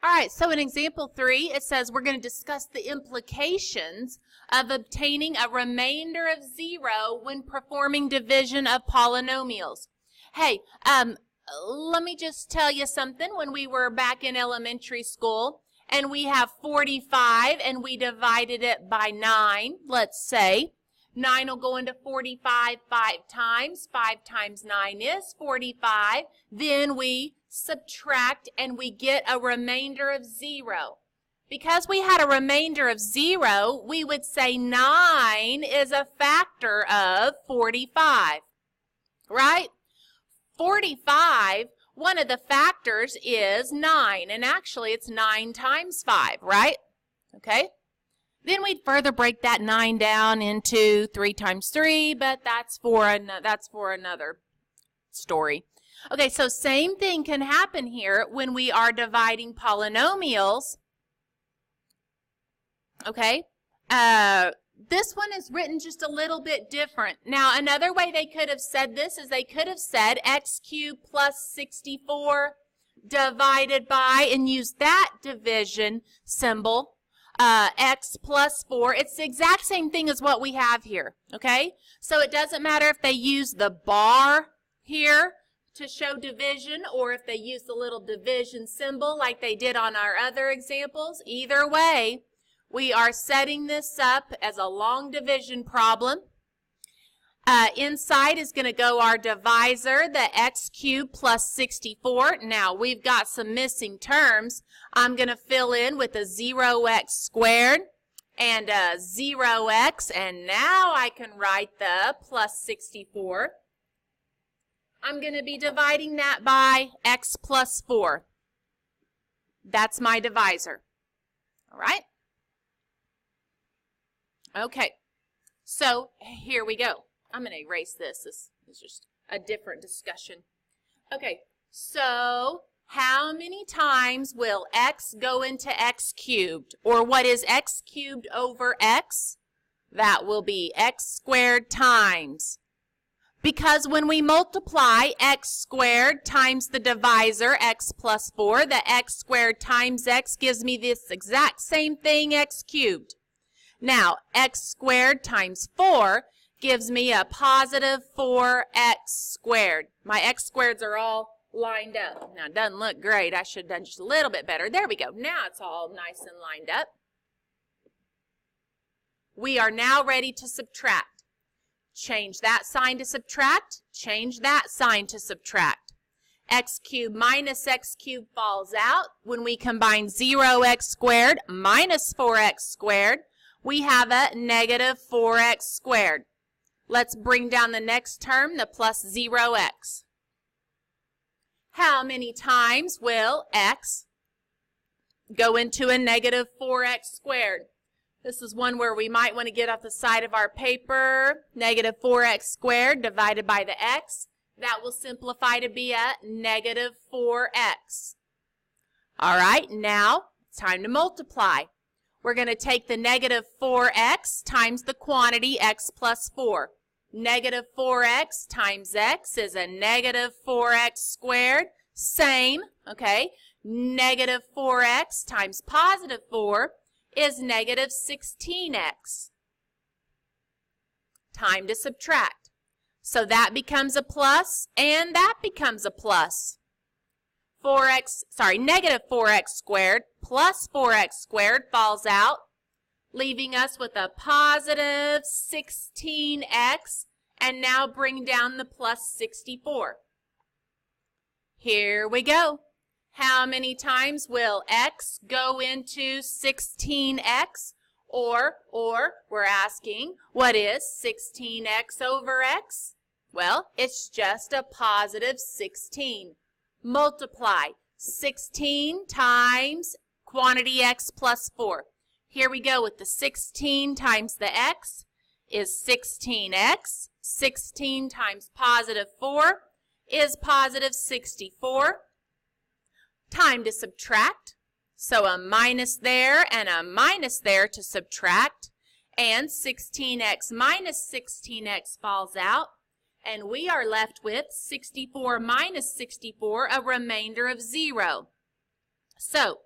All right, so in example 3, it says we're going to discuss the implications of obtaining a remainder of 0 when performing division of polynomials. Hey, let me just tell you something. When we were back in elementary school and we have 45 and we divided it by 9, let's say, 9 will go into 45 5 times. 5 times 9 is 45. Then we subtract and we get a remainder of 0. Because we had a remainder of 0, we would say 9 is a factor of 45, right? 45, one of the factors is 9, and actually it's 9 times 5, right? Okay? Then we'd further break that 9 down into 3 times 3, but that's for another story. Okay, so same thing can happen here when we are dividing polynomials. Okay, this one is written just a little bit different. Now, another way they could have said this is they could have said x cubed plus 64 divided by, and use that division symbol, x plus 4. It's the exact same thing as what we have here, okay? So it doesn't matter if they use the bar here to show division or if they use the little division symbol like they did on our other examples. Either way, we are setting this up as a long division problem. Inside is going to go our divisor, the x cubed plus 64. Now, we've got some missing terms. I'm going to fill in with a 0x squared and a 0x, and now I can write the plus 64. I'm going to be dividing that by x plus 4. That's my divisor. All right? Okay, so here we go. I'm going to erase this. This is just a different discussion. Okay, so how many times will x go into x cubed? Or what is x cubed over x? That will be x squared times. Because when we multiply x squared times the divisor, x plus 4, the x squared times x gives me this exact same thing, x cubed. Now, x squared times 4 gives me a positive 4x squared. My x squareds are all lined up. Now, it doesn't look great. I should have done just a little bit better. There we go. Now it's all nice and lined up. We are now ready to subtract. Change that sign to subtract. Change that sign to subtract. X cubed minus x cubed falls out. When we combine 0x squared minus 4x squared, we have a negative 4x squared. Let's bring down the next term, the plus 0x. How many times will x go into a negative 4x squared? This is one where we might want to get off the side of our paper. Negative 4x squared divided by the x. That will simplify to be a negative 4x. All right, now it's time to multiply. We're going to take the negative 4x times the quantity x plus 4. Negative 4x times x is a negative 4x squared. Same, okay? Negative 4x times positive 4 is negative 16x. Time to subtract. So that becomes a plus, and that becomes a plus. Negative 4x squared plus 4x squared falls out, leaving us with a positive 16x, and now bring down the plus 64. Here we go. How many times will x go into 16x? Or we're asking, what is 16x over x? Well, it's just a positive 16. Multiply 16 times quantity x plus 4. Here we go with the 16 times the x is 16x. 16 times positive 4 is positive 64. Time to subtract. So a minus there and a minus there to subtract. And 16x minus 16x falls out. And we are left with 64 minus 64, a remainder of 0. So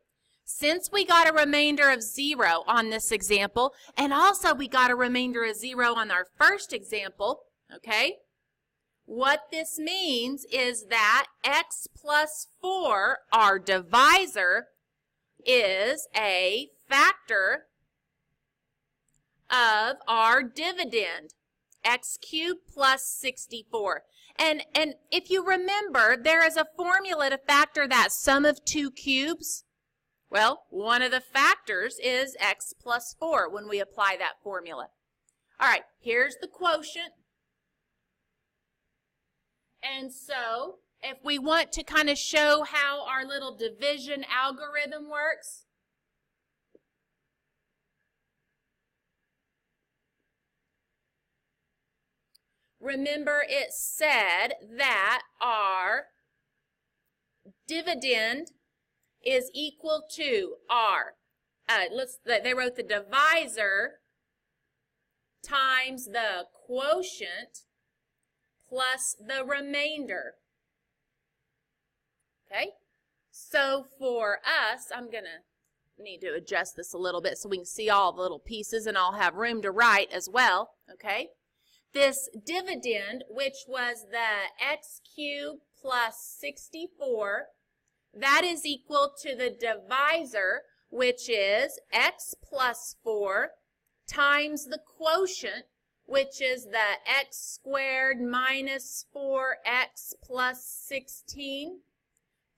Since we got a remainder of 0 on this example, and also we got a remainder of 0 on our first example, okay, what this means is that x plus 4, our divisor, is a factor of our dividend, x cubed plus 64. And if you remember, there is a formula to factor that sum of two cubes. Well, one of the factors is x plus 4 when we apply that formula. All right, here's the quotient. And so, if we want to kind of show how our little division algorithm works, remember it said that our dividend is equal to our, they wrote the divisor times the quotient plus the remainder. Okay, so for us, I'm going to need to adjust this a little bit so we can see all the little pieces and I'll have room to write as well. Okay, this dividend, which was the x cubed plus 64, that is equal to the divisor, which is x plus 4 times the quotient, which is the x squared minus 4x plus 16,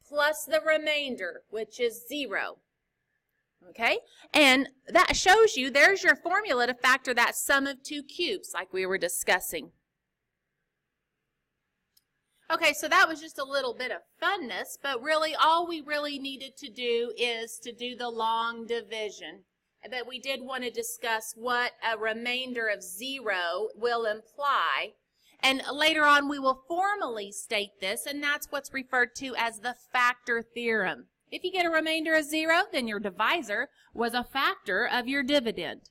plus the remainder, which is 0. Okay, and that shows you there's your formula to factor that sum of two cubes like we were discussing. Okay, so that was just a little bit of funness, but really all we really needed to do is to do the long division. But we did want to discuss what a remainder of 0 will imply. And later on we will formally state this, and that's what's referred to as the factor theorem. If you get a remainder of 0, then your divisor was a factor of your dividend.